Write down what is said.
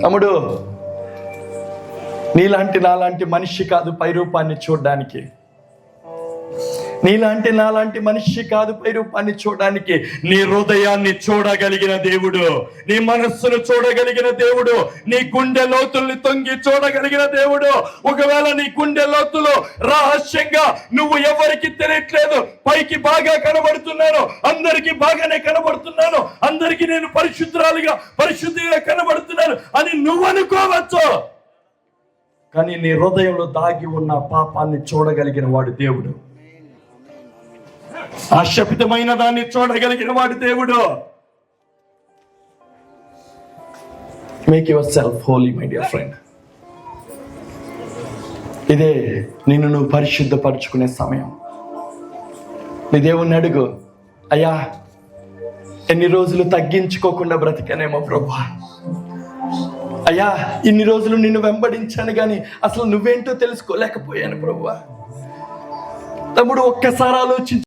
తమ్ముడు, నీలాంటి నాలాంటి మనిషి కాదు పై రూపాన్ని చూడడానికి. నీలాంటి నాలాంటి మనిషి కాదు పై రూపాన్ని చూడడానికి. నీ హృదయాన్ని చూడగలిగిన దేవుడు, నీ మనస్సును చూడగలిగిన దేవుడు, నీ గుండె లోతుల్ని తొంగి చూడగలిగిన దేవుడు. ఒకవేళ నీ గుండె లోతులో రహస్యంగా నువ్వు ఎవరికి తెలియట్లేదు, పైకి బాగా కనబడుతున్నాను, అందరికీ బాగానే కనబడుతున్నాను, అందరికీ నేను పరిశుద్ధిగా కనబడుతున్నాను అని నువ్వు అనుకోవచ్చు. కానీ నీ హృదయంలో దాగి ఉన్న పాపాన్ని చూడగలిగిన వాడు దేవుడు. ఆ శపితమైన దాన్ని చూడగలిగిన వాడు దేవుడు. Make yourself holy my dear friend. ఇదే నిన్ను నువ్వు పరిశుద్ధపరచుకునే సమయం. నీ దేవుణ్ణి అడుగు, అయ్యా ఎన్ని రోజులు తగ్గించుకోకుండా బ్రతికానేమో ప్రభువా, అయ్యా ఇన్ని రోజులు నిన్ను వెంబడించాను కానీ అసలు నువ్వేంటో తెలుసుకోలేకపోయాను ప్రభువా. తమ్ముడు, ఒక్కసారి ఆలోచించు.